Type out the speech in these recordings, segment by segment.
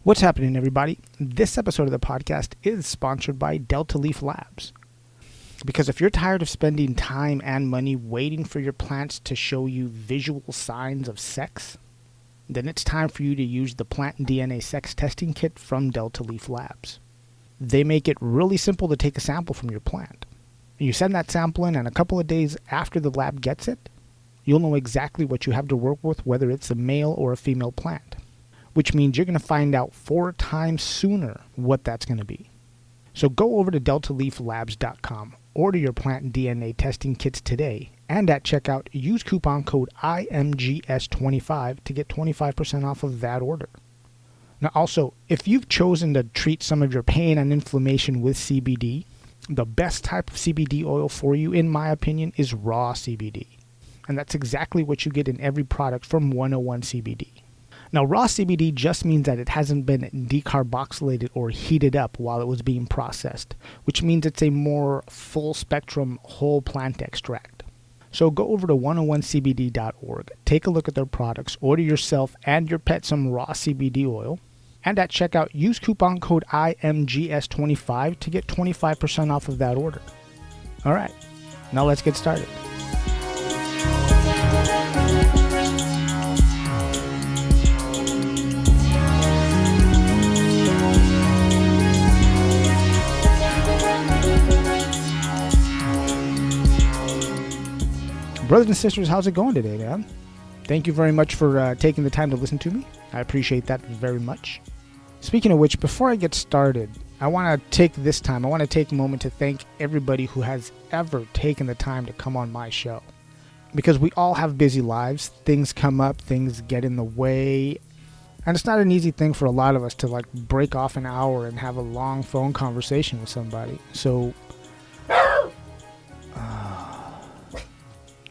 What's happening, everybody? This episode of the podcast is sponsored by Delta Leaf Labs. Because if you're tired of spending time and money waiting for your plants to show you visual signs of sex, then it's time for you to use the plant DNA sex testing kit from Delta Leaf Labs. They make it really simple to take a sample from your plant. You send that sample in, and a couple of days after the lab gets it, you'll know exactly what you have to work with, whether it's a male or a female plant. Which means you're going to find out 4 times sooner what that's going to be. So go over to deltaleaflabs.com, order your plant DNA testing kits today, and at checkout, use coupon code IMGS25 to get 25% off of that order. Now also, if you've chosen to treat some of your pain and inflammation with CBD, the best type of CBD oil for you, in my opinion, is raw CBD. And that's exactly what you get in every product from 101 CBD. Now, raw CBD just means that it hasn't been decarboxylated or heated up while it was being processed, which means it's a more full-spectrum whole plant extract. So go over to 101cbd.org, take a look at their products, order yourself and your pet some raw CBD oil, and at checkout, use coupon code IMGS25 to get 25% off of that order. All right, now let's get started. Brothers and sisters, how's it going today, man? Thank you very much for taking the time to listen to me. I appreciate that very much. Speaking of which, before I get started, I want to take a moment to thank everybody who has ever taken the time to come on my show. Because we all have busy lives, things come up, things get in the way, and it's not an easy thing for a lot of us to break off an hour and have a long phone conversation with somebody. So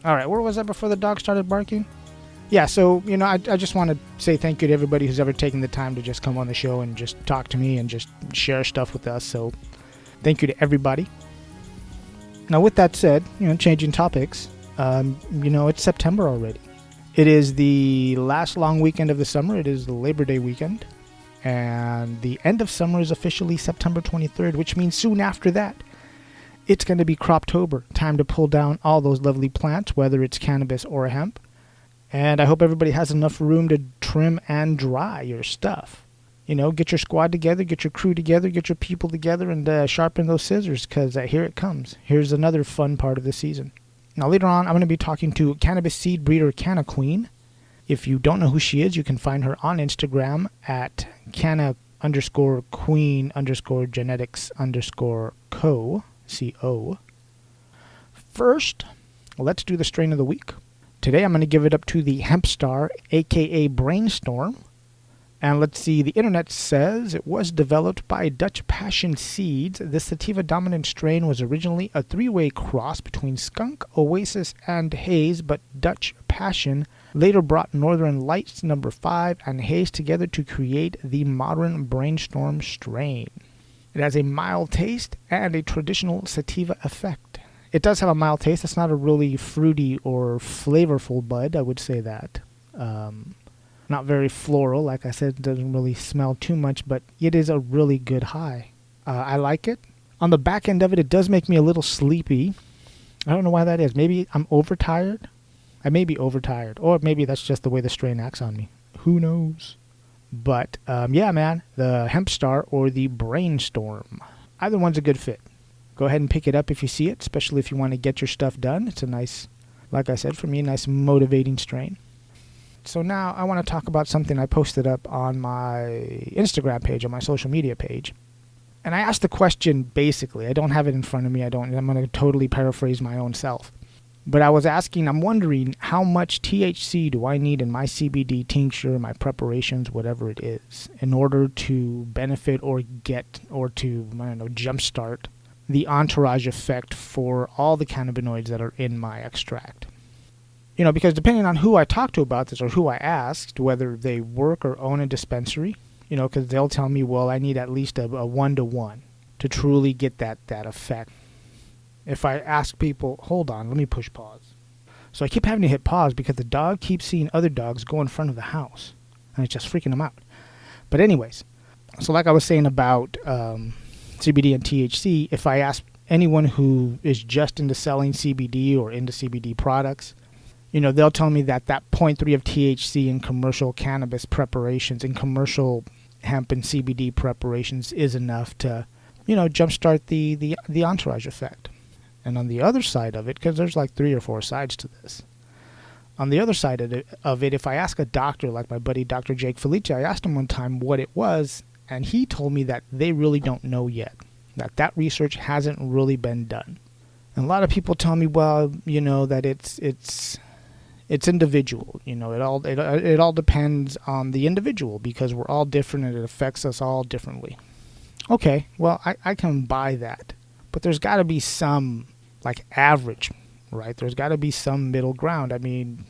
all right, where was I before the dog started barking? Yeah, so, I just want to say thank you to everybody who's ever taken the time to just come on the show and just talk to me and just share stuff with us. So thank you to everybody. Now, with that said, changing topics, it's September already. It is the last long weekend of the summer. It is the Labor Day weekend. And the end of summer is officially September 23rd, which means soon after that, it's going to be Croptober, time to pull down all those lovely plants, whether it's cannabis or hemp. And I hope everybody has enough room to trim and dry your stuff. Get your squad together, get your crew together, get your people together, and sharpen those scissors, because here it comes. Here's another fun part of the season. Now later on, I'm going to be talking to cannabis seed breeder CannaQueen. If you don't know who she is, you can find her on Instagram at Canna_Queen_genetics_co. CO. First, let's do the strain of the week. Today I'm going to give it up to the Hempstar, aka Brainstorm. And let's see, the internet says it was developed by Dutch Passion Seeds. This sativa-dominant strain was originally a 3-way cross between Skunk, Oasis, and Haze, but Dutch Passion later brought Northern Lights No. 5 and Haze together to create the modern Brainstorm strain. It has a mild taste and a traditional sativa effect. It does have a mild taste. It's not a really fruity or flavorful bud, I would say that. Not very floral, like I said, it doesn't really smell too much, but it is a really good high. I like it. On the back end of it, it does make me a little sleepy. I don't know why that is. Maybe I'm overtired. I may be overtired, or maybe that's just the way the strain acts on me. Who knows? But, yeah, man, the Hempstar or the Brainstorm. Either one's a good fit. Go ahead and pick it up if you see it, especially if you want to get your stuff done. It's a nice, like I said, for me, a nice motivating strain. So now I want to talk about something I posted up on my Instagram page, on my social media page. And I asked the question, basically. I don't have it in front of me. I'm going to totally paraphrase my own self. But I'm wondering how much THC do I need in my CBD tincture, my preparations, whatever it is, in order to benefit or jumpstart the entourage effect for all the cannabinoids that are in my extract. Because depending on who I talk to about this or who I asked, whether they work or own a dispensary, because they'll tell me, well, I need at least a 1-to-1 to truly get that effect. If I ask people, hold on, let me push pause. So I keep having to hit pause because the dog keeps seeing other dogs go in front of the house. And it's just freaking him out. But anyways, So like I was saying about CBD and THC, if I ask anyone who is just into selling CBD or into CBD products, they'll tell me that zero point 0.3 of THC in commercial cannabis preparations, in commercial hemp and CBD preparations is enough to, jumpstart the entourage effect. And on the other side of it, because there's like 3 or 4 sides to this, on the other side of it, if I ask a doctor, like my buddy Dr. Jake Felice, I asked him one time what it was, and he told me that they really don't know yet, that research hasn't really been done. And a lot of people tell me, well, that it's individual. It all depends on the individual because we're all different and it affects us all differently. Okay, well, I can buy that. But there's got to be some, like, average, right? There's got to be some middle ground. I mean,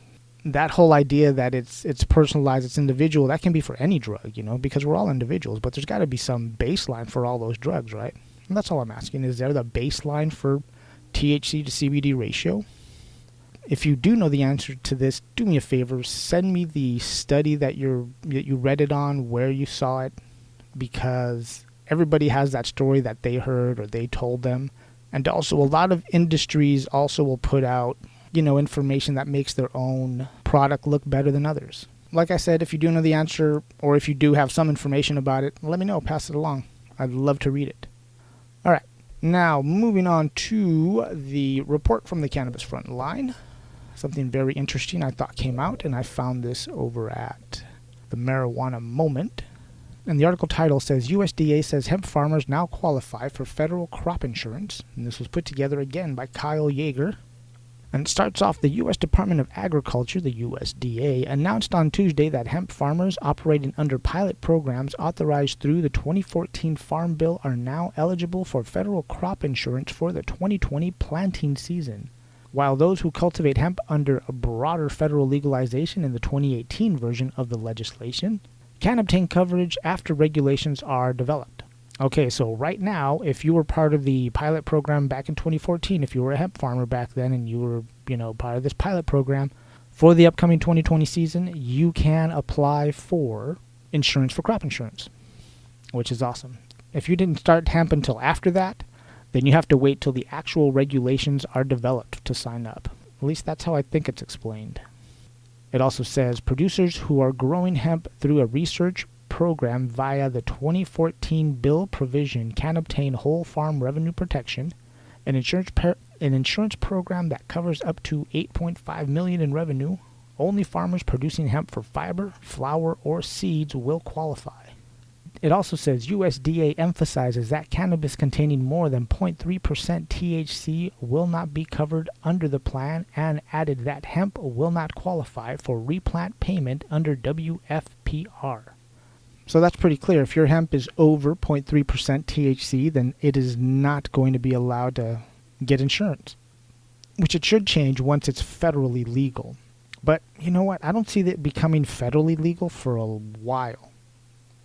that whole idea that it's personalized, it's individual, that can be for any drug, because we're all individuals. But there's got to be some baseline for all those drugs, right? And that's all I'm asking. Is there the baseline for THC to CBD ratio? If you do know the answer to this, do me a favor, send me the study that you read it on, where you saw it, because everybody has that story that they heard or they told them. And also a lot of industries also will put out, information that makes their own product look better than others. Like I said, if you do know the answer or if you do have some information about it, let me know, pass it along. I'd love to read it. All right, now moving on to the report from the Cannabis Frontline. Something very interesting I thought came out, and I found this over at the Marijuana Moment. And the article title says, USDA says hemp farmers now qualify for federal crop insurance. And this was put together again by Kyle Yeager. And it starts off, the U.S. Department of Agriculture, the USDA, announced on Tuesday that hemp farmers operating under pilot programs authorized through the 2014 Farm Bill are now eligible for federal crop insurance for the 2020 planting season, while those who cultivate hemp under a broader federal legalization in the 2018 version of the legislation can obtain coverage after regulations are developed. Okay, so right now, if you were part of the pilot program back in 2014, if you were a hemp farmer back then and you were, part of this pilot program, for the upcoming 2020 season, you can apply for insurance for crop insurance, which is awesome. If you didn't start hemp until after that, then you have to wait till the actual regulations are developed to sign up. At least that's how I think it's explained. It also says producers who are growing hemp through a research program via the 2014 bill provision can obtain whole farm revenue protection, an insurance program that covers up to $8.5 million in revenue. Only farmers producing hemp for fiber, flour, or seeds will qualify. It also says USDA emphasizes that cannabis containing more than 0.3% THC will not be covered under the plan, and added that hemp will not qualify for replant payment under WFPR. So that's pretty clear. If your hemp is over 0.3% THC, then it is not going to be allowed to get insurance, which it should change once it's federally legal. But you know what? I don't see that becoming federally legal for a while.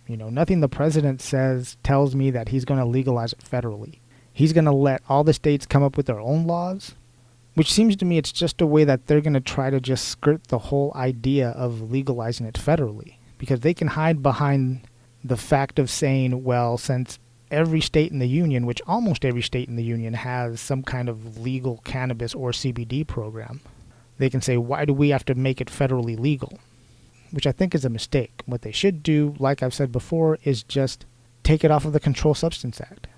Nothing the president says tells me that he's going to legalize it federally. He's going to let all the states come up with their own laws, which seems to me it's just a way that they're going to try to just skirt the whole idea of legalizing it federally. Because they can hide behind the fact of saying, well, since every state in the union, which almost every state in the union has some kind of legal cannabis or CBD program, they can say, why do we have to make it federally legal? Which I think is a mistake. What they should do, like I've said before, is just take it off of the Controlled Substance Act.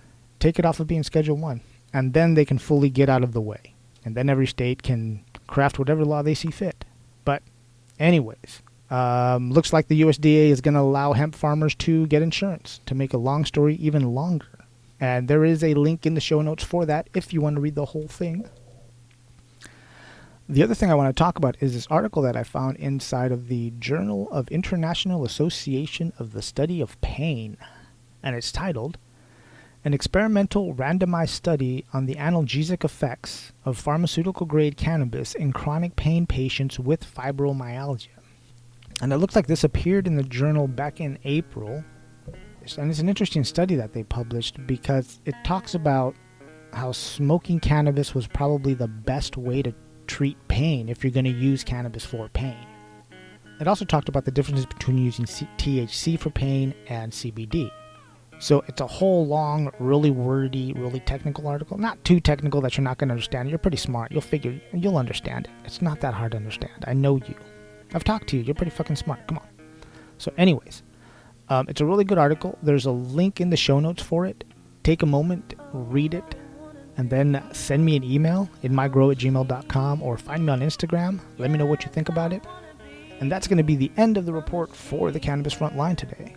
Take it off of being Schedule 1. And then they can fully get out of the way. And then every state can craft whatever law they see fit. But anyways, looks like the USDA is going to allow hemp farmers to get insurance, to make a long story even longer. And there is a link in the show notes for that if you want to read the whole thing. The other thing I want to talk about is this article that I found inside of the Journal of International Association of the Study of Pain. And it's titled, An Experimental Randomized Study on the Analgesic Effects of Pharmaceutical-Grade Cannabis in Chronic Pain Patients with Fibromyalgia. And it looks like this appeared in the journal back in April. And it's an interesting study that they published because it talks about how smoking cannabis was probably the best way to treat pain if you're going to use cannabis for pain. It also talked about the differences between using THC for pain and CBD. So it's a whole long, really wordy, really technical article. Not too technical that you're not going to understand. You're pretty smart. You'll understand it. It's not that hard to understand. I know you. I've talked to you. You're pretty fucking smart. Come on. So anyways, it's a really good article. There's a link in the show notes for it. Take a moment, read it, and then send me an email, inmygrow@gmail.com, or find me on Instagram. Let me know what you think about it. And that's going to be the end of the report for the Cannabis Frontline today.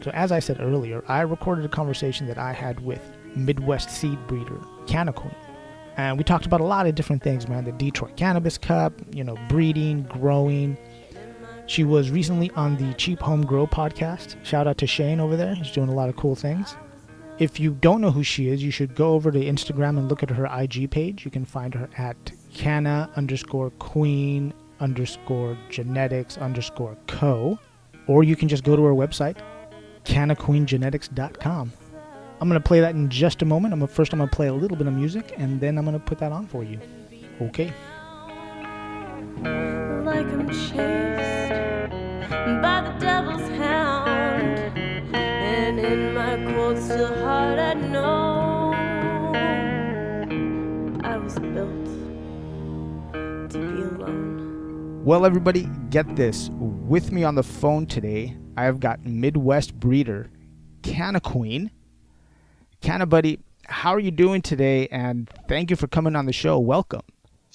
So as I said earlier, I recorded a conversation that I had with Midwest seed breeder CannaQueen. And we talked about a lot of different things, man. The Detroit Cannabis Cup, breeding, growing. She was recently on the Cheap Home Grow podcast. Shout out to Shane over there. He's doing a lot of cool things. If you don't know who she is, you should go over to Instagram and look at her IG page. You can find her at Canna_Queen_genetics_co. Or you can just go to her website, CannaQueenGenetics.com. I'm going to play that in just a moment. I'm going to play a little bit of music, and then I'm going to put that on for you. Okay. Like I'm chased by the devil's hound, and in my cold still heart I know I was built to be alone. Well, everybody, get this. With me on the phone today, I've got Midwest breeder CannaQueen. Canna buddy, how are you doing today? And thank you for coming on the show. Welcome.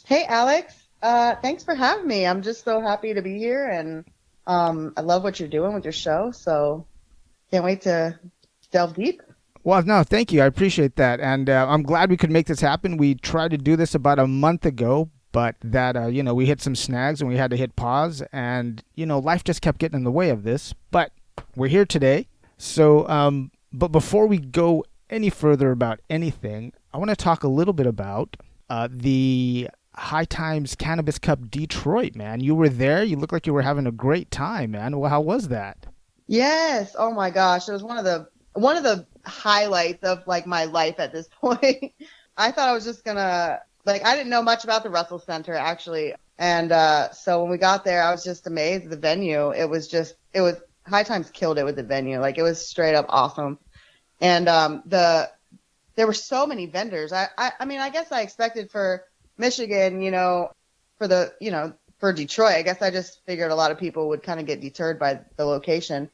Hey, Alex. Thanks for having me. I'm just so happy to be here, and I love what you're doing with your show, so can't wait to delve deep. Well, no, thank you. I appreciate that, and I'm glad we could make this happen. We tried to do this about a month ago, but that, we hit some snags and we had to hit pause, and, life just kept getting in the way of this, but we're here today. So, but before we go any further about anything, I want to talk a little bit about the High Times Cannabis Cup Detroit, man. You were there. You looked like you were having a great time, man. Well, how was that? Yes. Oh my gosh. It was one of the highlights of like my life at this point. I thought I was just gonna, I didn't know much about the Russell Center actually. And so when we got there, I was just amazed at the venue. It was High Times killed it with the venue. Like, it was straight up awesome. And there were so many vendors. I mean, I guess I expected for Michigan, for Detroit, I guess I just figured a lot of people would kind of get deterred by the location.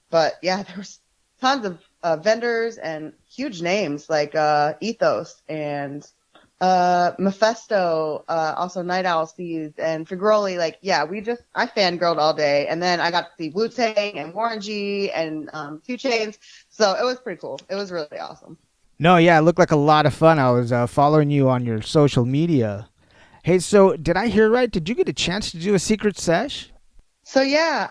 But yeah, there was tons of vendors and huge names like Ethos and Mephisto, also Night Owl Seeds and Figroli. I fangirled all day. And then I got to see Wu-Tang and Warren G and 2 Chainz. So it was pretty cool. It was really awesome. No, yeah, it looked like a lot of fun. I was following you on your social media. Hey, so did I hear right? Did you get a chance to do a secret sesh? So yeah,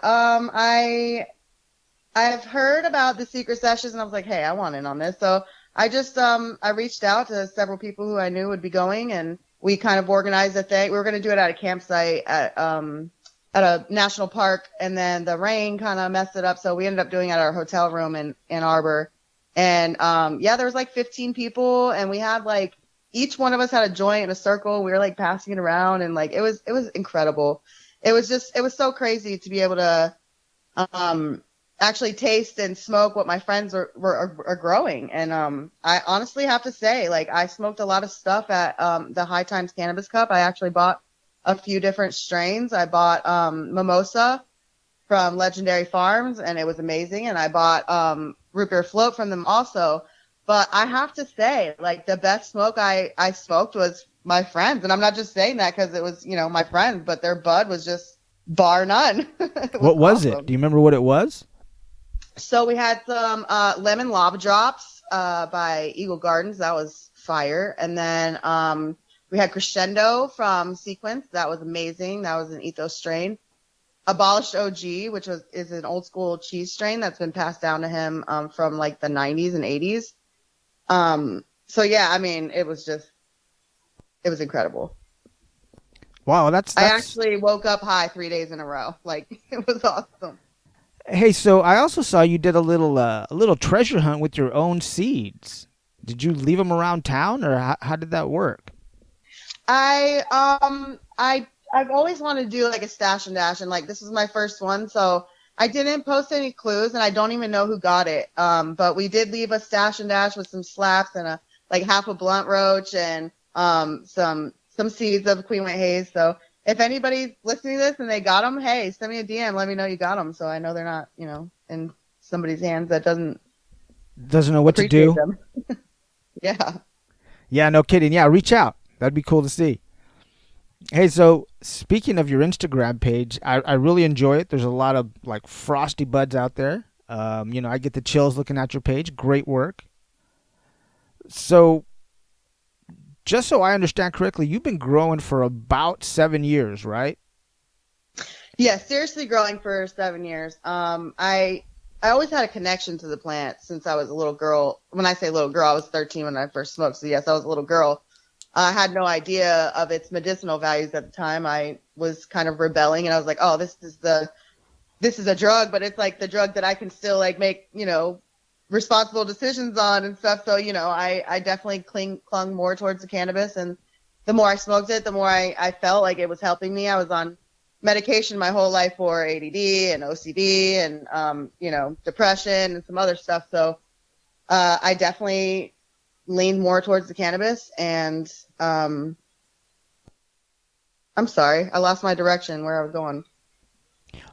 I've heard about the secret sessions, and I was like, hey, I want in on this. So I just I reached out to several people who I knew would be going, and we kind of organized a thing. We were going to do it at a campsite at a national park, and then the rain kind of messed it up, so we ended up doing it at our hotel room in Ann Arbor. And there was 15 people, and we had each one of us had a joint in a circle. We were passing it around, and it was incredible. It was so crazy to be able to actually taste and smoke what my friends are growing. And I honestly have to say, I smoked a lot of stuff at the High Times Cannabis Cup. I actually bought a few different strains. I bought Mimosa from Legendary Farms, and it was amazing. And I bought Root Beer Float from them also. But I have to say, the best smoke I smoked was my friends. And I'm not just saying that because it was, my friends, but their bud was just bar none. What was it? Do you remember what it was? So we had some lemon lava drops by Eagle Gardens. That was fire. And then we had Crescendo from Sequence. That was amazing. That was an Ethos strain. Abolished OG, which is an old school cheese strain that's been passed down to him from the 90s and 80s. So yeah, I mean, it was incredible. Wow, that's... I actually woke up high 3 days in a row. It was awesome. Hey, so I also saw you did a little treasure hunt with your own seeds. Did you leave them around town, or how did that work? I've always wanted to do a stash and dash, and this was my first one, so I didn't post any clues, and I don't even know who got it. But we did leave a stash and dash with some slaps and like half a blunt roach and some seeds of Queen White Haze. So if anybody's listening to this and they got them, hey, send me a DM. Let me know you got them, so I know they're not, in somebody's hands that doesn't know what to do. Them. Yeah. Yeah, no kidding. Yeah, reach out. That'd be cool to see. Hey, so speaking of your Instagram page, I really enjoy it. There's a lot of like frosty buds out there. I get the chills looking at your page. Great work. So, just so I understand correctly, you've been growing for about 7 years, right? Yeah, seriously growing for 7 years. I always had a connection to the plant since I was a little girl. When I say little girl, I was 13 when I first smoked. So yes, I was a little girl. I had no idea of its medicinal values at the time. I was kind of rebelling, and I was like, "Oh, this is a drug, but it's like the drug that I can still like make, responsible decisions on and stuff." So, I definitely clung more towards the cannabis, and the more I smoked it, the more I felt like it was helping me. I was on medication my whole life for ADD and OCD and depression and some other stuff. So, I definitely leaned more towards the cannabis, and I'm sorry, I lost my direction where I was going.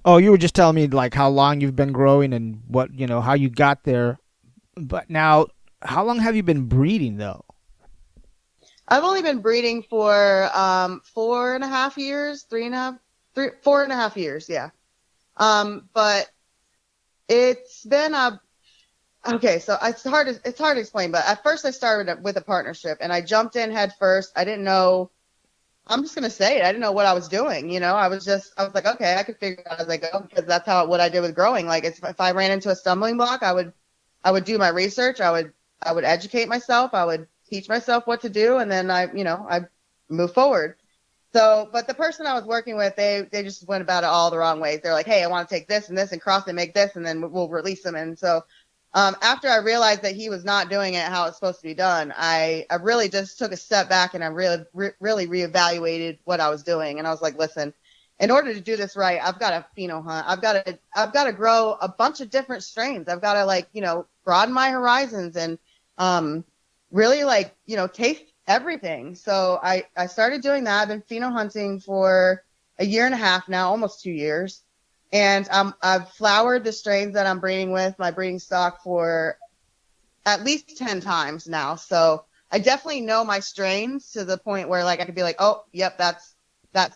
Oh, you were just telling me like how long you've been growing and what, how you got there. But now, how long have you been breeding though? I've only been breeding for 4.5 years, 4.5 years, yeah. But it's been okay, so it's hard to explain, but at first I started with a partnership, and I jumped in head first. I didn't know, I'm just going to say it, I didn't know what I was doing, I was like, okay, I could figure it out as I go, because that's what I did with growing. Like, if I ran into a stumbling block, I would do my research, I would educate myself, I would teach myself what to do, and then I move forward. So, but the person I was working with, they just went about it all the wrong ways. They're like, hey, I want to take this and this and cross and make this, and then we'll release them. And so, after I realized that he was not doing it how it's supposed to be done, I really just took a step back, and I really reevaluated what I was doing. And I was like, listen, in order to do this right, I've got to pheno hunt. I've got to grow a bunch of different strains. I've got to broaden my horizons and really taste everything. So I started doing that. I've been pheno hunting for 1.5 years now, almost 2 years. And I've flowered the strains that I'm breeding with, my breeding stock, for at least 10 times now. So I definitely know my strains to the point where I could be like, oh, yep, that's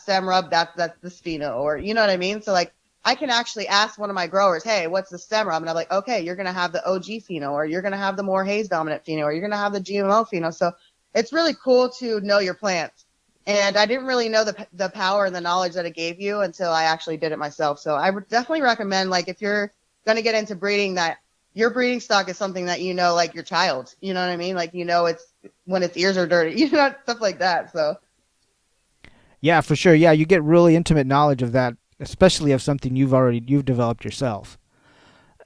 stem rub, that's the pheno, or you know what I mean? So I can actually ask one of my growers, hey, what's the stem rub? And I'm like, okay, you're going to have the OG pheno, or you're going to have the more haze dominant pheno, or you're going to have the GMO pheno. So it's really cool to know your plants. And I didn't really know the power and the knowledge that it gave you until I actually did it myself. So I would definitely recommend, if you're going to get into breeding, that your breeding stock is something that like your child. You know what I mean? It's when its ears are dirty, stuff like that. So. Yeah, for sure. Yeah, you get really intimate knowledge of that, especially of something you've developed yourself.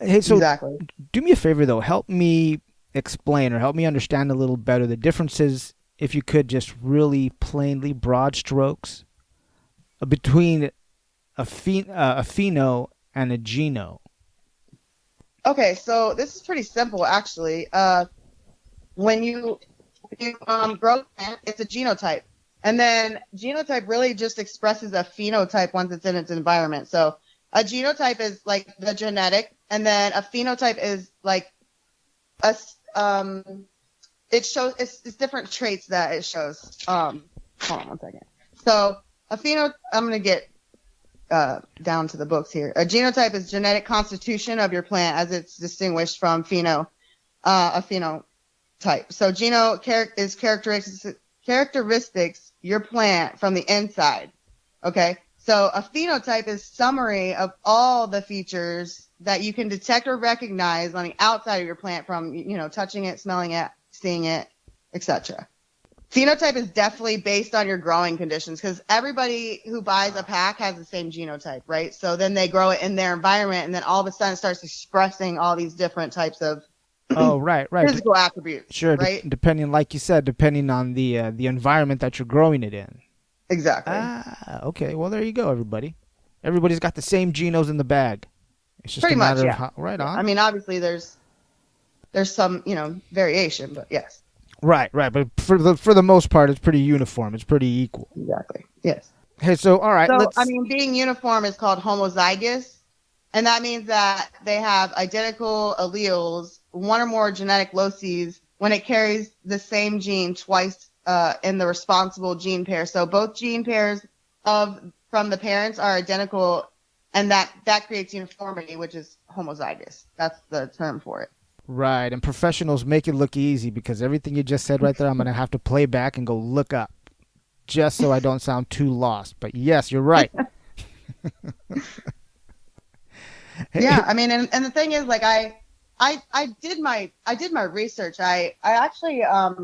Hey, so exactly. Do me a favor, though. Help me explain or help me understand a little better the differences, if you could, just really plainly, broad strokes, between a pheno and a geno. Okay, so this is pretty simple, actually. When you grow, it's a genotype. And then genotype really just expresses a phenotype once it's in its environment. So a genotype is the genetic, and then a phenotype is it shows it's different traits that it shows. Hold on one second. So a I'm going to get down to the books here. A genotype is genetic constitution of your plant as it's distinguished from a phenotype. So geno is characteristics your plant from the inside. Okay. So a phenotype is summary of all the features that you can detect or recognize on the outside of your plant from, touching it, smelling it, seeing it, etc. Phenotype is definitely based on your growing conditions, because everybody who buys a pack has the same genotype, right? So then they grow it in their environment, and then all of a sudden it starts expressing all these different types of right. physical attributes. Sure, right? Depending, like you said, depending on the environment that you're growing it in. Exactly. Okay. Well, there you go, everybody. Everybody's got the same genos in the bag. It's just Pretty a matter much, of yeah. how, right Yeah. on. I mean, obviously there's some, variation, but yes. Right. But for the most part, it's pretty uniform. It's pretty equal. Exactly. Yes. Hey, so all right, So, I mean, being uniform is called homozygous, and that means that they have identical alleles, one or more genetic loci, when it carries the same gene twice in the responsible gene pair. So both gene pairs from the parents are identical, and that creates uniformity, which is homozygous. That's the term for it. Right, and professionals make it look easy because everything you just said right there, I'm going to have to play back and go look up just so I don't sound too lost. But yes, you're right. Yeah, I mean, and the thing is, like, I did my research. I actually I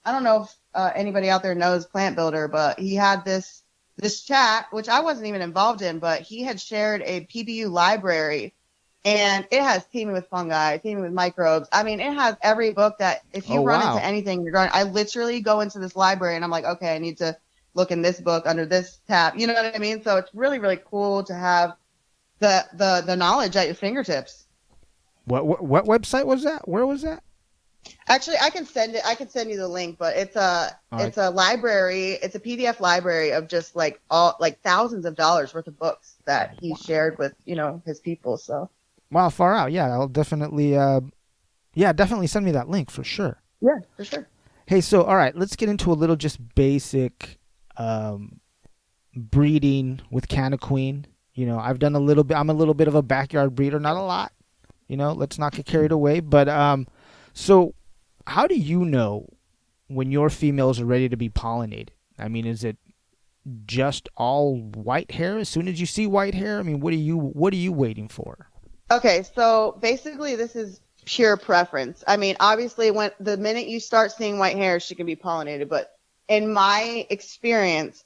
don't know if anybody out there knows Plant Builder, but he had this chat, which I wasn't even involved in, but he had shared a PBU library. And it has teeming with fungi, teeming with microbes. I mean, it has every book that if you run into anything, I literally go into this library and I'm like, okay, I need to look in this book under this tab. You know what I mean? So it's really, really cool to have the knowledge at your fingertips. What website was that? Where was that? Actually, I can send you the link, but it's a library. It's a PDF library of just like thousands of dollars worth of books that he shared with, his people. So. Wow, far out. Yeah, I'll definitely definitely send me that link for sure. Yeah, for sure. Hey, so all right, let's get into a little just basic breeding with CannaQueen. I've done a little bit. I'm a little bit of a backyard breeder, not a lot. Let's not get carried away. But so how do you know when your females are ready to be pollinated? I mean, is it just all white hair as soon as you see white hair? I mean, what are you waiting for? Okay, so basically this is pure preference. I mean, obviously when the minute you start seeing white hair, she can be pollinated. But in my experience,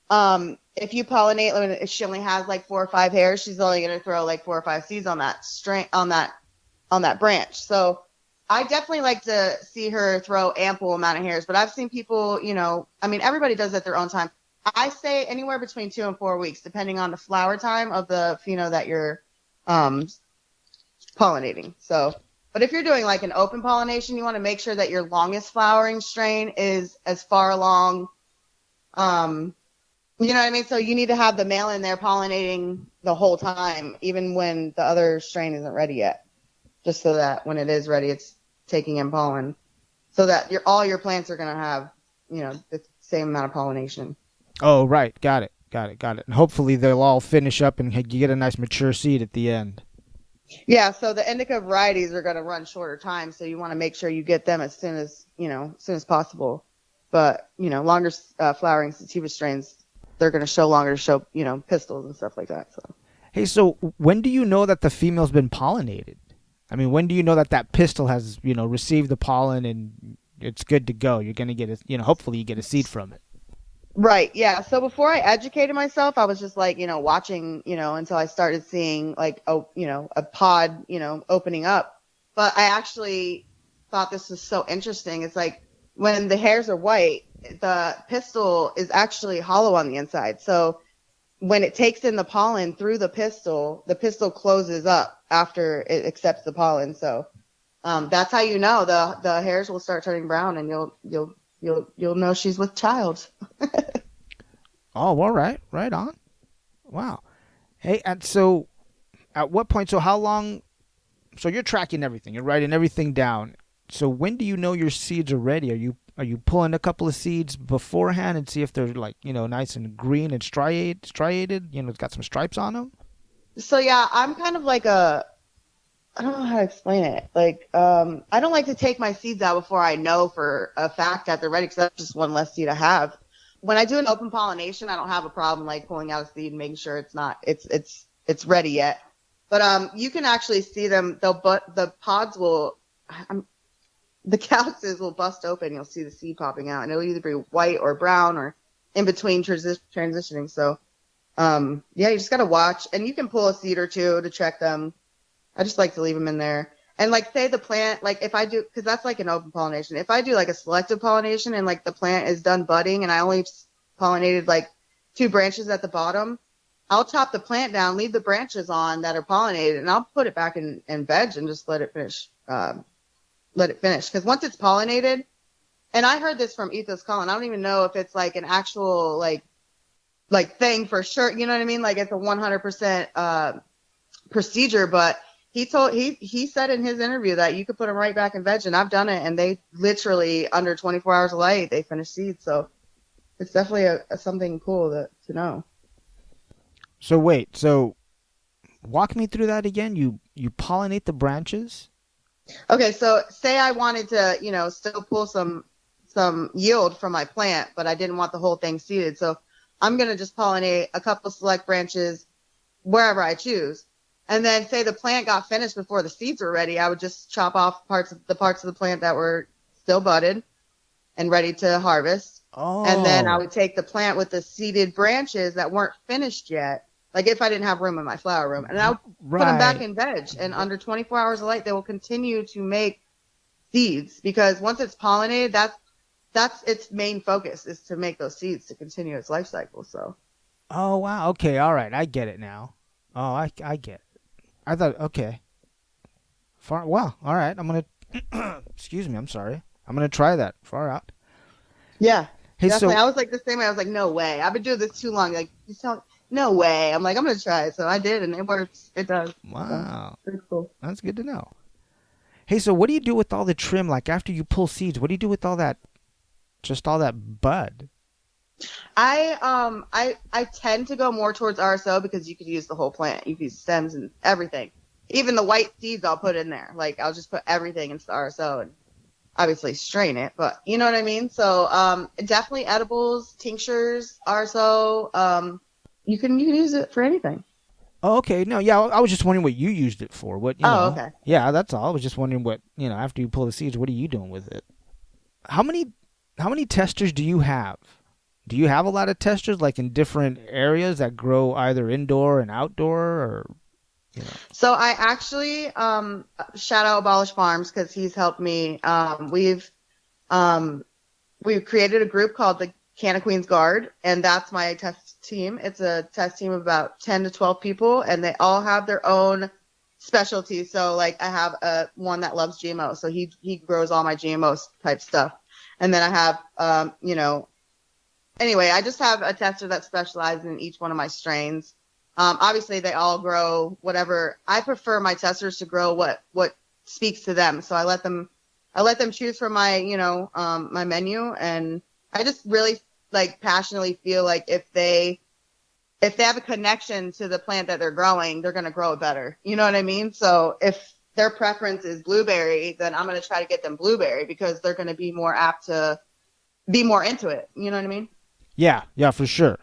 if you pollinate, if she only has like 4 or 5 hairs, she's only going to throw like 4 or 5 seeds on that on that branch. So I definitely like to see her throw ample amount of hairs. But I've seen people, I mean, everybody does it at their own time. I say anywhere between 2 and 4 weeks, depending on the flower time of the pheno that you're pollinating. So, but if you're doing like an open pollination, you want to make sure that your longest flowering strain is as far along. You know what I mean? So you need to have the male in there pollinating the whole time, even when the other strain isn't ready yet, just so that when it is ready, it's taking in pollen, so that all your plants are going to have, the same amount of pollination. Oh, right. Got it. And hopefully they'll all finish up and you get a nice mature seed at the end. Yeah, so the indica varieties are going to run shorter time, so you want to make sure you get them as soon as possible. But, longer flowering sativa strains, they're going to show longer, pistils and stuff like that. So. Hey, so when do you know that the female's been pollinated? I mean, when do you know that pistil has, received the pollen and it's good to go? You're going to get hopefully you get a seed from it. Right. Yeah. So before I educated myself, I was just like, watching, until I started seeing like, a pod, opening up. But I actually thought this was so interesting. It's like when the hairs are white, the pistil is actually hollow on the inside. So when it takes in the pollen through the pistil closes up after it accepts the pollen. So, that's how the hairs will start turning brown and you'll know she's with child. Oh, all right. Right on. Wow. Hey, and so at what point, so how long, so you're tracking everything, you're writing everything down. So when do you know your seeds are ready? Are you pulling a couple of seeds beforehand and see if they're like, nice and green and striated, it's got some stripes on them? So yeah, I'm kind of like I don't know how to explain it. Like, I don't like to take my seeds out before I know for a fact that they're ready, because that's just one less seed I have. When I do an open pollination, I don't have a problem like pulling out a seed and making sure it's ready yet. But you can actually see them. The pods will, the calyxes will bust open. You'll see the seed popping out, and it'll either be white or brown or in between transitioning. So, yeah, you just gotta watch, and you can pull a seed or two to check them. I just like to leave them in there. And like, say the plant, like if I do, cause that's like an open pollination. If I do like a selective pollination and like the plant is done budding and I only pollinated like 2 branches at the bottom, I'll chop the plant down, leave the branches on that are pollinated, and I'll put it back in veg and just let it finish. Because once it's pollinated, and I heard this from Ethos Cullen, I don't even know if it's like an actual like thing for sure. You know what I mean? Like it's a 100% procedure, but he said in his interview that you could put them right back in veg, and I've done it, and they literally under 24 hours of light they finish seeds. So it's definitely something cool to know. So wait, so walk me through that again. You pollinate the branches? Okay, so say I wanted to, still pull some yield from my plant, but I didn't want the whole thing seeded. So I'm going to just pollinate a couple select branches wherever I choose. And then say the plant got finished before the seeds were ready, I would just chop off parts of the plant that were still budded and ready to harvest. Oh. And then I would take the plant with the seeded branches that weren't finished yet. Like if I didn't have room in my flower room, and I'll put them back in veg, and under 24 hours of light, they will continue to make seeds, because once it's pollinated, that's its main focus, is to make those seeds to continue its life cycle. So. Oh, wow. Okay. All right. I get it now. Oh, I get it. I thought, okay. Well, all right. I'm going to, excuse me. I'm sorry. I'm going to try that. Far out. Yeah. Hey, definitely. so I was like the same way. I was like, no way. I've been doing this too long. Like, no way. I'm like, I'm going to try it. So I did, and it works. It does. Wow. So, pretty cool. That's good to know. Hey, so what do you do with all the trim? Like after you pull seeds, what do you do with all that, just all that bud? I tend to go more towards RSO, because you could use the whole plant. You could use stems and everything. Even the white seeds I'll put in there. Like I'll just put everything into the RSO and obviously strain it, but you know what I mean? So definitely edibles, tinctures, RSO, you can use it for anything. Oh, okay. No, yeah, I was just wondering what you used it for. What? You know. Okay. Yeah, that's all. I was just wondering what, after you pull the seeds, what are you doing with it? How many testers do you have? Do you have a lot of testers, like in different areas that grow either indoor and outdoor, or? So I actually shout out Abolish Farms, because he's helped me. We've created a group called the CannaQueen's Guard, and that's my test team. It's a test team of about 10 to 12 people, and they all have their own specialties. So like I have one that loves GMO, so he grows all my GMO type stuff. And then I have anyway, I just have a tester that specializes in each one of my strains. Obviously they all grow whatever. I prefer my testers to grow what speaks to them. So I let them choose from my, my menu, and I just really passionately feel like if they have a connection to the plant that they're growing, they're going to grow it better. You know what I mean? So if their preference is blueberry, then I'm going to try to get them blueberry, because they're going to be more apt to be more into it. You know what I mean? Yeah, for sure.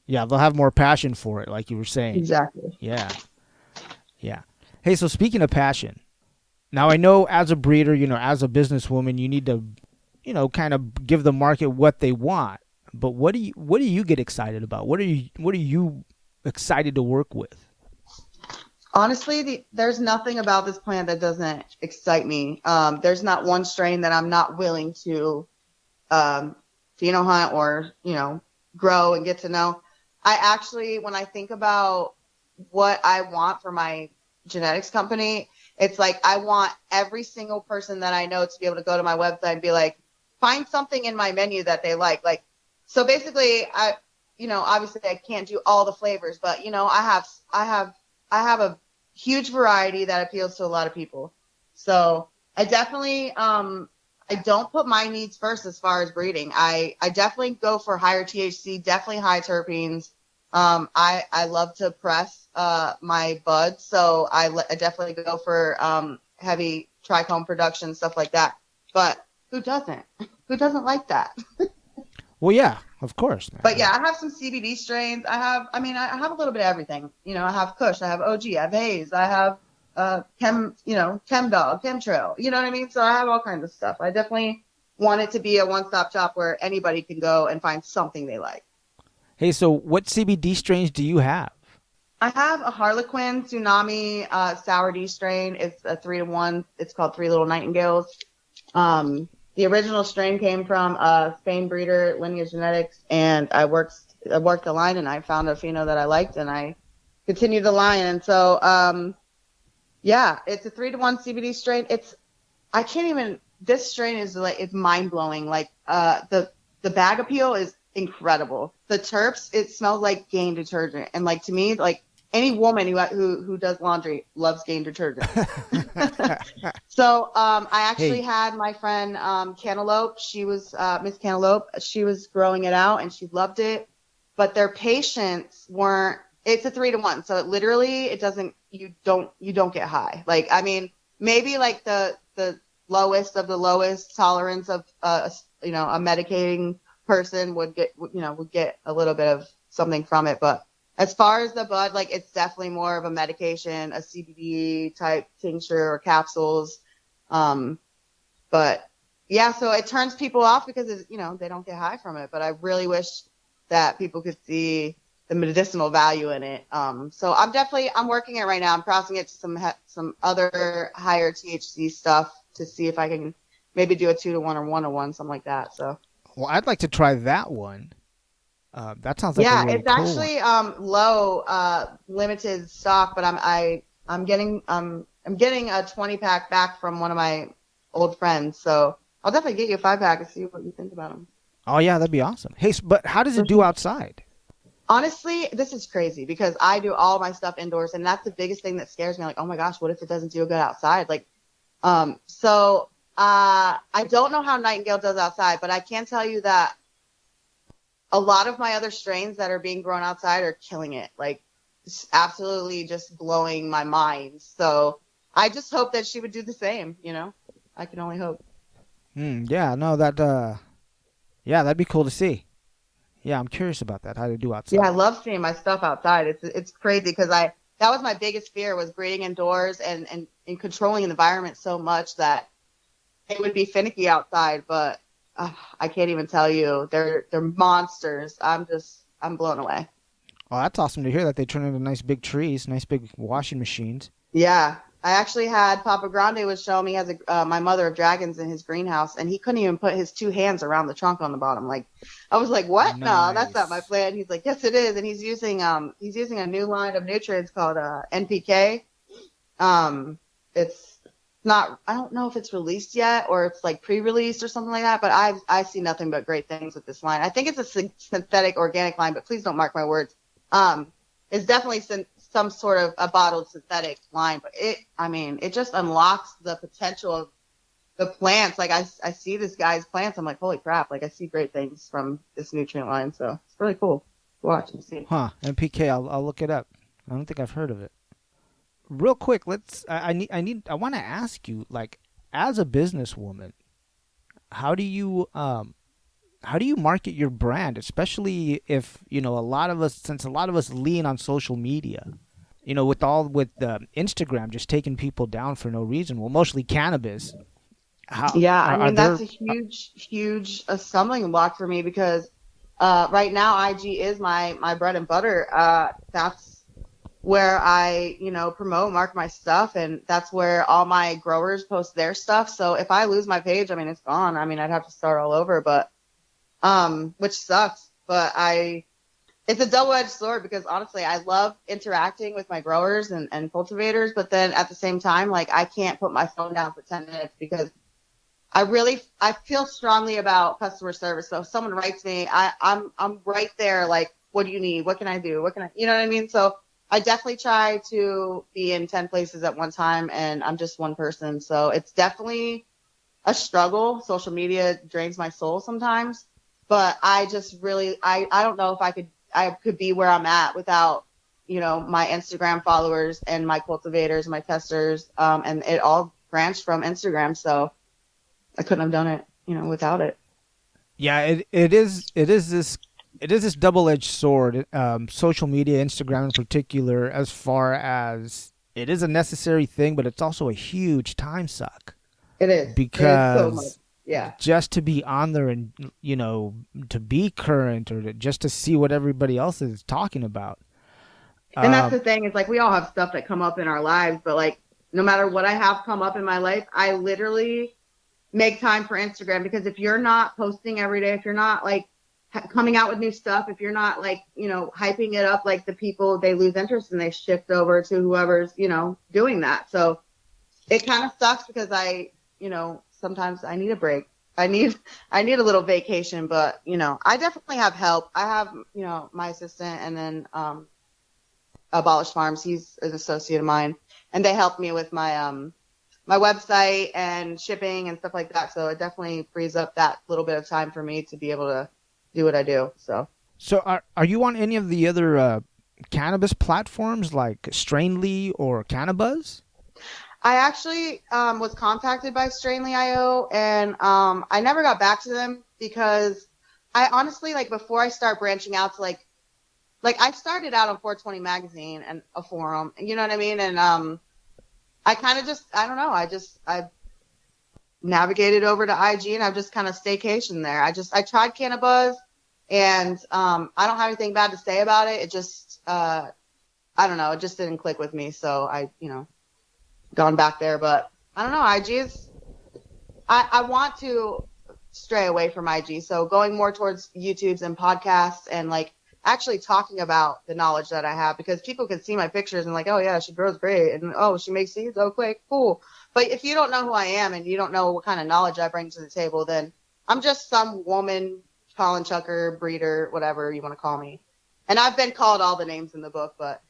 Yeah, they'll have more passion for it, like you were saying. Exactly. Yeah. Hey, so speaking of passion, now I know as a breeder, as a businesswoman, you need to, kind of give the market what they want. But what do you get excited about? What are you excited to work with? Honestly, there's nothing about this plant that doesn't excite me. There's not one strain that I'm not willing to, hunt or, grow and get to know. I actually, when I think about what I want for my genetics company, it's like I want every single person that I know to be able to go to my website and be like, find something in my menu that they like. So basically, obviously I can't do all the flavors, but I have a huge variety that appeals to a lot of people. So I definitely, I don't put my needs first as far as breeding. I definitely go for higher THC, definitely high terpenes. I love to press my buds, so I definitely go for heavy trichome production, stuff like that. But who doesn't? Who doesn't like that? Well, yeah, of course. But yeah, I have some CBD strains. I have a little bit of everything. I have Kush, I have OG, I have Haze, I have Chem Dog, Chemtrail. You know what I mean? So I have all kinds of stuff. I definitely want it to be a one-stop shop where anybody can go and find something they like. Hey, so what CBD strains do you have? I have a Harlequin Tsunami Sour D strain. It's a 3-to-1. It's called Three Little Nightingales. The original strain came from a Spain breeder, Lineage Genetics, and I worked the line, and I found a pheno that I liked, and I continue the line. And so, yeah, it's a 3-to-1 CBD strain. I can't even, this strain is like, it's mind blowing. Like, the bag appeal is incredible. The terps, it smells like Gain detergent. And like, to me, like any woman who does laundry loves Gain detergent. So, I actually had my friend, Cantaloupe. She was, Miss Cantaloupe. She was growing it out and she loved it, but their patients weren't, it's a 3-to-1. So it doesn't, you don't get high. Like, I mean, maybe like the lowest of the lowest tolerance of, a medicating person would get a little bit of something from it. But as far as the bud, like, it's definitely more of a medication, a CBD type tincture or capsules. But yeah, so it turns people off because they don't get high from it. But I really wish that people could see the medicinal value in it. So I'm working it right now. I'm crossing it to some other higher THC stuff to see if I can maybe do a 2-to-1 or 1-to-1, something like that. So. Well, I'd like to try that one. That sounds like a really it's cool actually low, limited stock, but I'm getting a 20-pack back from one of my old friends. So I'll definitely get you a 5-pack and see what you think about them. Oh yeah, that'd be awesome. Hey, but how does it do outside? Honestly, this is crazy because I do all my stuff indoors, and that's the biggest thing that scares me. Like, oh my gosh, what if it doesn't do good outside? Like, so I don't know how Nightingale does outside, but I can tell you that a lot of my other strains that are being grown outside are killing it. Like, it's absolutely just blowing my mind. So I just hope that she would do the same. I can only hope. Yeah, no, that'd be cool to see. Yeah, I'm curious about that, how to do outside. Yeah, I love seeing my stuff outside. It's crazy because that was my biggest fear, was breeding indoors and controlling the environment so much that it would be finicky outside. But I can't even tell you, they're monsters. I'm blown away. Well, that's awesome to hear that they turn into nice big trees, nice big washing machines. Yeah. I actually had Papa Grande was showing me, has my mother of dragons in his greenhouse, and he couldn't even put his 2 hands around the trunk on the bottom. Like, I was like, what? Nice. No, that's not my plan. He's like, yes, it is. And he's using a new line of nutrients called NPK. It's not, I don't know if it's released yet or it's like pre-released or something like that, but I see nothing but great things with this line. I think it's a synthetic organic line, but please don't mark my words. It's definitely some sort of a bottled synthetic line, but it just unlocks the potential of the plants. Like, I see this guy's plants, I'm like, holy crap, like, I see great things from this nutrient line, so it's really cool to watch and see. NPK, I'll look it up. I don't think I've heard of it. Real quick, I want to ask you, like, as a businesswoman, how do you market your brand, especially if, a lot of us lean on social media, with Instagram just taking people down for no reason. Well, mostly cannabis. That's a huge stumbling block for me because right now IG is my bread and butter. That's where I, promote, market my stuff, and that's where all my growers post their stuff. So if I lose my page, it's gone. I'd have to start all over, but which sucks, but it's a double-edged sword because honestly, I love interacting with my growers and cultivators, but then at the same time, like, I can't put my phone down for 10 minutes because I feel strongly about customer service. So if someone writes me, I'm right there. Like, what do you need? What can I do? You know what I mean? So I definitely try to be in 10 places at one time, and I'm just one person. So it's definitely a struggle. Social media drains my soul sometimes. But I just really, I don't know if I could be where I'm at without, my Instagram followers and my cultivators and my testers. And it all branched from Instagram. So I couldn't have done it, without it. Yeah, it is this double-edged sword, social media, Instagram in particular, as far as it is a necessary thing, but it's also a huge time suck. It is. Because it is so much. Yeah. Just to be on there and, to be current or just to see what everybody else is talking about. And that's the thing is, like, we all have stuff that come up in our lives, but, like, no matter what I have come up in my life, I literally make time for Instagram because if you're not posting every day, if you're not, like, coming out with new stuff, if you're not like, hyping it up, like the people, they lose interest and they shift over to whoever's, doing that. So it kind of sucks because sometimes I need a break. I need a little vacation, but I definitely have help. I have, my assistant, and then Abolish Farms. He's an associate of mine, and they help me with my my website and shipping and stuff like that. So it definitely frees up that little bit of time for me to be able to do what I do. So are you on any of the other cannabis platforms like Strainly or Cannabis? I actually was contacted by Strainly.io, and I never got back to them because I honestly, like, before I start branching out to like I started out on 420 magazine and a forum, you know what I mean? And I kind of just, I don't know, I navigated over to IG, and I've just kind of staycation there. I tried Cannabis, and I don't have anything bad to say about it. It just, I don't know, it just didn't click with me. So I, gone back there, but I don't know. IG is, I want to stray away from IG. So going more towards YouTubes and podcasts, and like actually talking about the knowledge that I have, because people can see my pictures and like, oh yeah, she grows great, and oh, she makes seeds. Oh, quick, cool. But if you don't know who I am and you don't know what kind of knowledge I bring to the table, then I'm just some woman, pollen chucker, breeder, whatever you want to call me. And I've been called all the names in the book, but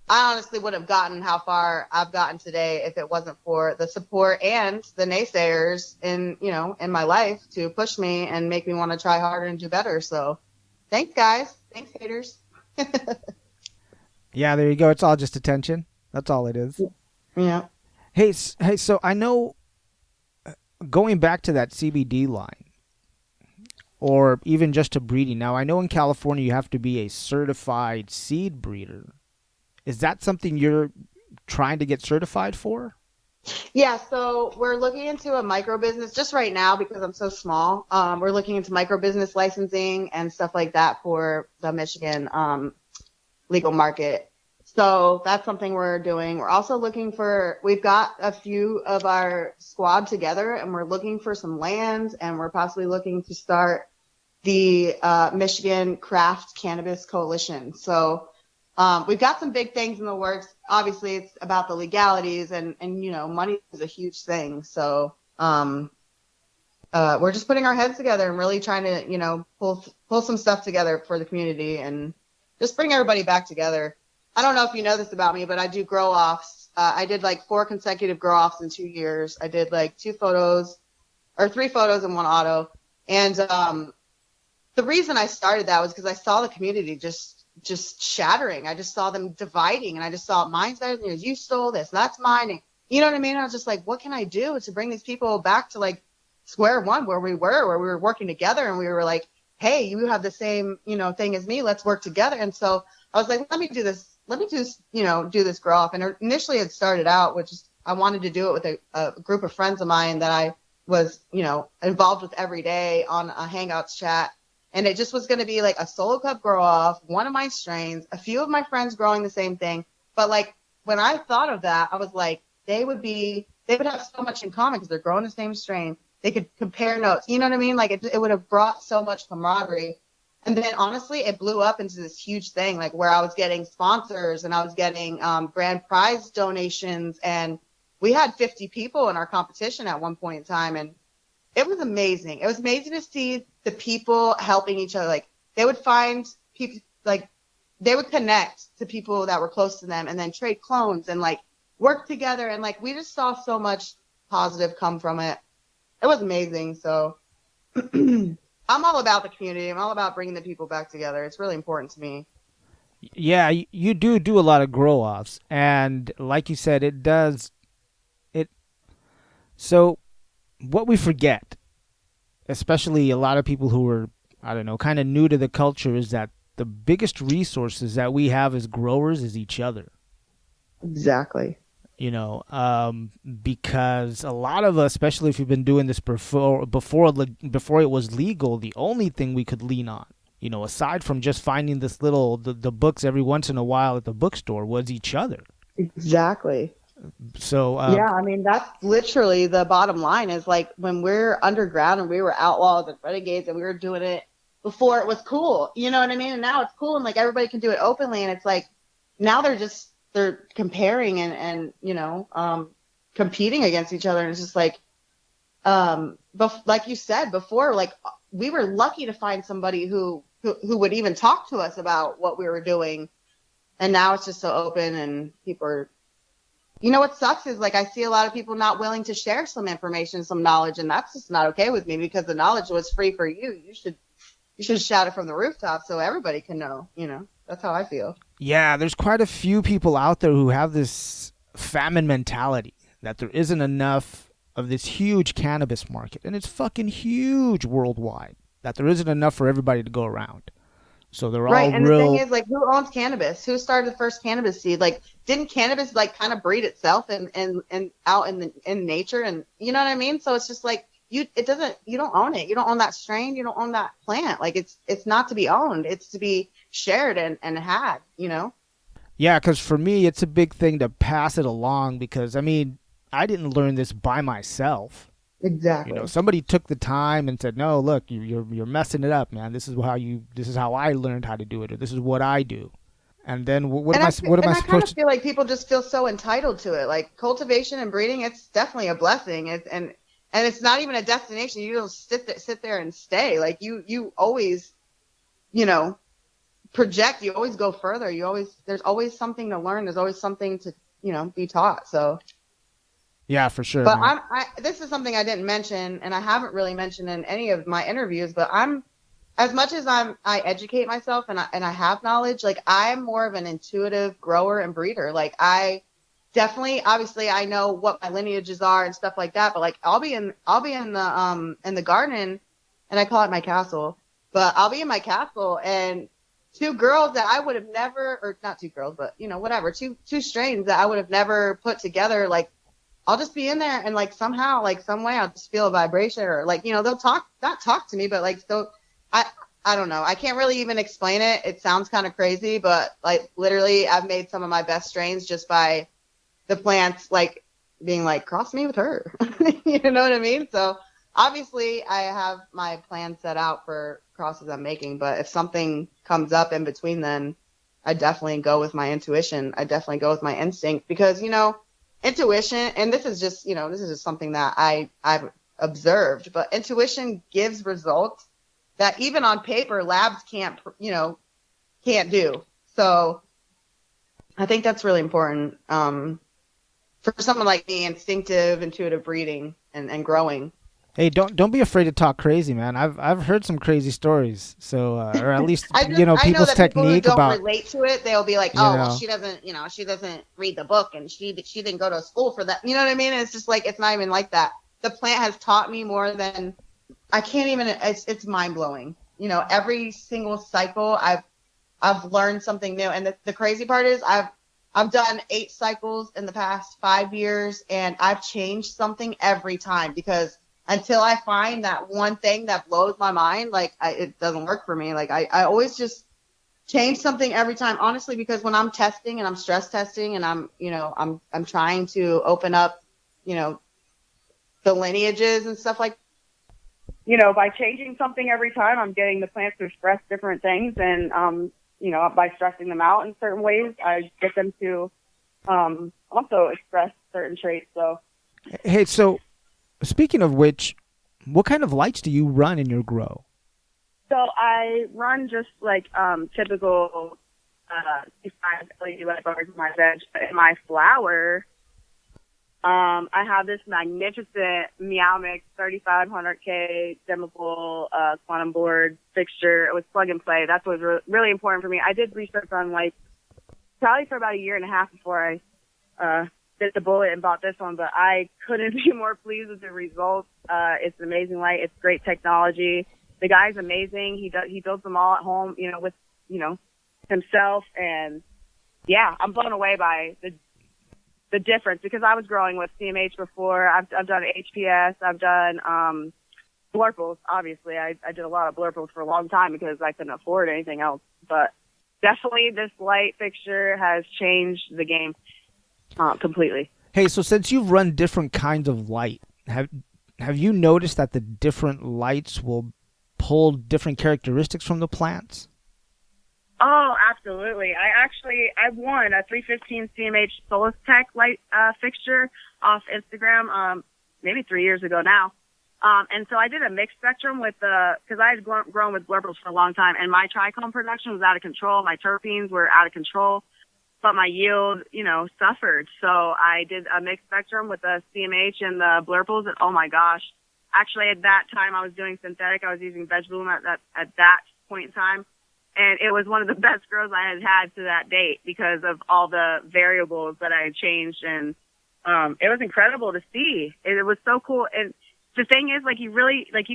I honestly would have gotten how far I've gotten today if it wasn't for the support and the naysayers in my life to push me and make me want to try harder and do better. So thanks, guys. Thanks, haters. Yeah, there you go. It's all just attention. That's all it is. Yeah. Hey, so I know, going back to that CBD line, or even just to breeding. Now, I know in California you have to be a certified seed breeder. Is that something you're trying to get certified for? Yeah, so we're looking into a micro business just right now because I'm so small. We're looking into micro business licensing and stuff like that for the Michigan legal market. So that's something we're doing. We're also we've got a few of our squad together, and we're looking for some land, and we're possibly looking to start the Michigan Craft Cannabis Coalition. So we've got some big things in the works. Obviously, it's about the legalities, and money is a huge thing. So we're just putting our heads together and really trying to, pull some stuff together for the community and just bring everybody back together. I don't know if you know this about me, but I do grow offs. I did like 4 consecutive grow offs in 2 years. I did like 3 photos and 1 auto. And the reason I started that was because I saw the community just shattering. I just saw them dividing, and I just saw mine's better than yours. You stole this. That's mine. And, you know what I mean? I was just like, what can I do to bring these people back to like square one where we were working together, and we were like, hey, you have the same, thing as me. Let's work together. And so I was like, let me do this, do this grow off. And initially it started out with just, I wanted to do it with a group of friends of mine that I was, involved with every day on a Hangouts chat. And it just was going to be like a solo cup grow off, one of my strains, a few of my friends growing the same thing. But like when I thought of that, I was like, they would have so much in common because they're growing the same strain. They could compare notes. You know what I mean? Like it would have brought so much camaraderie. And then honestly, it blew up into this huge thing, like where I was getting sponsors and I was getting grand prize donations. And we had 50 people in our competition at one point in time. And it was amazing. It was amazing to see the people helping each other. Like they would find people, like they would connect to people that were close to them and then trade clones and like work together. And like, we just saw so much positive come from it. It was amazing. So I'm all about the community. I'm all about bringing the people back together. It's really important to me. Yeah, you do a lot of grow offs. And like you said, it does. So what we forget, especially a lot of people who are, I don't know, kind of new to the culture, is that the biggest resources that we have as growers is each other. Exactly. Because a lot of us, especially if you've been doing this before it was legal, the only thing we could lean on, aside from just finding the books every once in a while at the bookstore, was each other. Exactly. So yeah, I mean, that's literally the bottom line. Is like when we're underground and we were outlaws and renegades and we were doing it before it was cool. You know what I mean? And now it's cool and like everybody can do it openly. And it's like now they're comparing and competing against each other. And it's just like, like you said before, like we were lucky to find somebody who would even talk to us about what we were doing. And now it's just so open and people are, what sucks is like I see a lot of people not willing to share some information, some knowledge, and that's just not okay with me because the knowledge was free for you. You should shout it from the rooftop so everybody can know, That's how I feel. Yeah, there's quite a few people out there who have this famine mentality that there isn't enough of this huge cannabis market, and it's fucking huge worldwide, that there isn't enough for everybody to go around. So they're right, all and real... the thing is, like, who owns cannabis? Who started the first cannabis seed? Like, didn't cannabis like kind of breed itself and out in nature? And you know what I mean? So it's just like you don't own it. You don't own that strain. You don't own that plant. Like it's not to be owned. It's to be shared and had. Yeah, because for me, it's a big thing to pass it along because I mean, I didn't learn this by myself. Exactly. Somebody took the time and said, "No, look, you're messing it up, man. This is how I learned how to do it, or this is what I do." And then what am I supposed to? I kind of feel like people just feel so entitled to it. Like cultivation and breeding, it's definitely a blessing. And it's not even a destination. You don't sit there and stay. Like you always, project. You always go further. There's always something to learn. There's always something to be taught. So. Yeah, for sure. But this is something I didn't mention, and I haven't really mentioned in any of my interviews. But as much as I educate myself and I have knowledge, like I'm more of an intuitive grower and breeder. Like I definitely, obviously, I know what my lineages are and stuff like that. But like I'll be in the garden, and I call it my castle. But I'll be in my castle, and two girls that I would have never, or not two girls, but whatever, two strains that I would have never put together, like. I'll just be in there and like somehow, like some way I'll just feel a vibration or like, they'll not talk to me, but like, so I don't know. I can't really even explain it. It sounds kind of crazy, but like literally I've made some of my best strains just by the plants, like being like, cross me with her, you know what I mean? So obviously I have my plan set out for crosses I'm making, but if something comes up in between, then I definitely go with my intuition. I definitely go with my instinct because, intuition, and this is just something that I've observed, but intuition gives results that even on paper labs can't do. So I think that's really important for someone like me, intuitive breeding and growing. Hey, don't be afraid to talk crazy, man. I've heard some crazy stories. So, or at least people's technique people who about don't relate to it. They'll be like, well, she doesn't read the book, and she didn't go to school for that. You know what I mean? And it's just like it's not even like that. The plant has taught me more than I can't even. It's mind blowing. Every single cycle, I've learned something new. And the crazy part is, I've done 8 cycles in the past 5 years, and I've changed something every time because. Until I find that one thing that blows my mind, like it doesn't work for me. Like I always just change something every time, honestly, because when I'm testing and I'm stress testing and I'm trying to open up, the lineages and stuff like, by changing something every time, I'm getting the plants to express different things. And, by stressing them out in certain ways, I get them to also express certain traits. So, hey, so. Speaking of which, what kind of lights do you run in your grow? So I run just like typical LED light bars in my veg. But in my flower, I have this magnificent Meow Mix 3500K dimmable quantum board fixture. It was plug and play. That's what was really important for me. I did research on probably for about a year and a half before I bit the bullet and bought this one, but I couldn't be more pleased with the results. It's an amazing light. It's great technology. The guy's amazing. He builds them all at home, with, himself. And yeah, I'm blown away by the difference because I was growing with CMH before. I've done HPS. I've done, blurples. Obviously I did a lot of blurples for a long time because I couldn't afford anything else, but definitely this light fixture has changed the game. Completely. Hey, so since you've run different kinds of light, have you noticed that the different lights will pulled different characteristics from the plants? Oh, absolutely. I won a 315 CMH Solus Tech light fixture off Instagram maybe 3 years ago now. And so I did a mixed spectrum with because I had grown with blurples for a long time, and my trichome production was out of control. My terpenes were out of control, but my yield, suffered. So I did a mixed spectrum with the CMH and the blurples, and oh my gosh. Actually, at that time, I was doing synthetic. I was using veg bloom at that point in time. And it was one of the best grows I had had to that date because of all the variables that I had changed. And it was incredible to see. It was so cool. And the thing is, like, you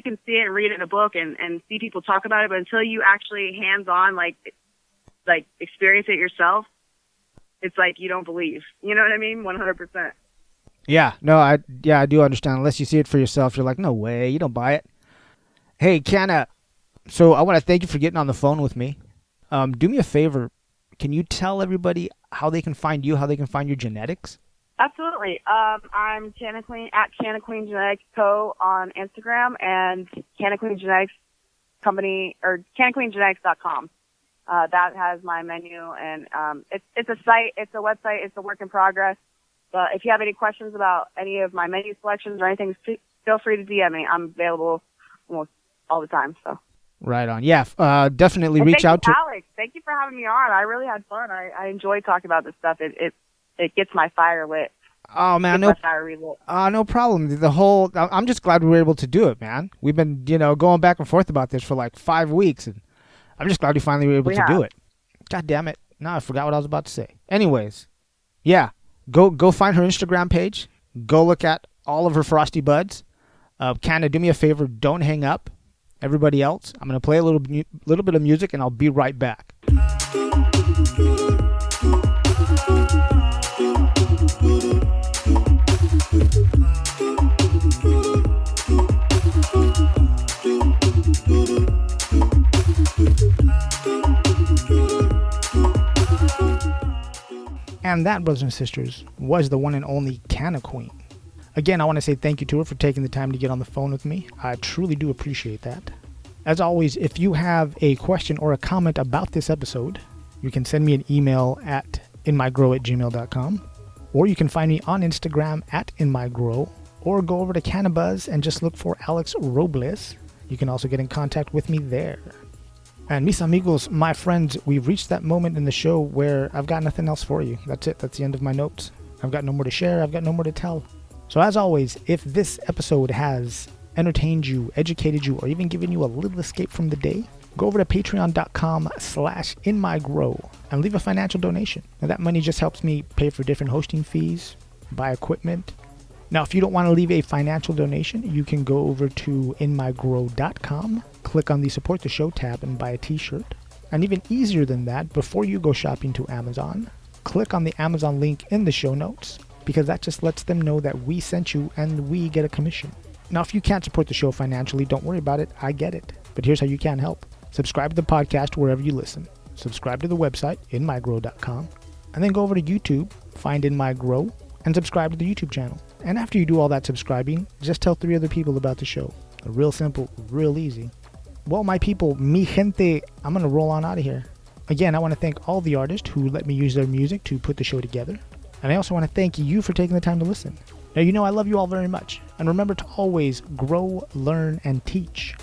can see it and read it in a book and see people talk about it, but until you actually hands-on, like experience it yourself, it's like you don't believe. You know what I mean? 100%. Yeah, no, I do understand. Unless you see it for yourself, you're like, no way, you don't buy it. Hey, Canna, so I want to thank you for getting on the phone with me. Do me a favor. Can you tell everybody how they can find you, how they can find your genetics? Absolutely. I'm CannaQueen at CannaQueen Genetics Co. on Instagram and CannaQueen Genetics Company or CannaQueenGenetics.com. That has my menu, and it's a site, it's a website, it's a work in progress. But if you have any questions about any of my menu selections or anything, feel free to DM me. I'm available almost all the time. So. Right on. Yeah, definitely reach out to Alex. Thank you for having me on. I really had fun. I enjoy talking about this stuff. It gets my fire lit. Oh man, no problem. I'm just glad we were able to do it, man. We've been, going back and forth about this for like 5 weeks, and I'm just glad we finally were able to do it. God damn it. No, I forgot what I was about to say. Anyways, yeah, go find her Instagram page. Go look at all of her frosty buds. Canna, do me a favor, don't hang up. Everybody else, I'm going to play a little bit of music, and I'll be right back. And that, brothers and sisters, was the one and only CannaQueen. Again, I want to say thank you to her for taking the time to get on the phone with me. I truly do appreciate that. As always, if you have a question or a comment about this episode, you can send me an email at inmygrow@gmail.com, or you can find me on Instagram at inmygrow, or go over to Cannabis and just look for Alex Robles. You can also get in contact with me there. And mis amigos, my friends, we've reached that moment in the show where I've got nothing else for you. That's it. That's the end of my notes. I've got no more to share. I've got no more to tell. So as always, if this episode has entertained you, educated you, or even given you a little escape from the day, go over to patreon.com/inmygrow and leave a financial donation. Now that money just helps me pay for different hosting fees, buy equipment. Now, if you don't want to leave a financial donation, you can go over to inmygrow.com, click on the Support the Show tab, and buy a t-shirt. And even easier than that, before you go shopping to Amazon, click on the Amazon link in the show notes, because that just lets them know that we sent you and we get a commission. Now, if you can't support the show financially, don't worry about it. I get it. But here's how you can help. Subscribe to the podcast wherever you listen. Subscribe to the website, inmygrow.com. And then go over to YouTube, find InMyGrow, and subscribe to the YouTube channel. And after you do all that subscribing, just tell 3 other people about the show. Real simple, real easy. Well, my people, mi gente, I'm going to roll on out of here. Again, I want to thank all the artists who let me use their music to put the show together. And I also want to thank you for taking the time to listen. Now, I love you all very much. And remember to always grow, learn, and teach.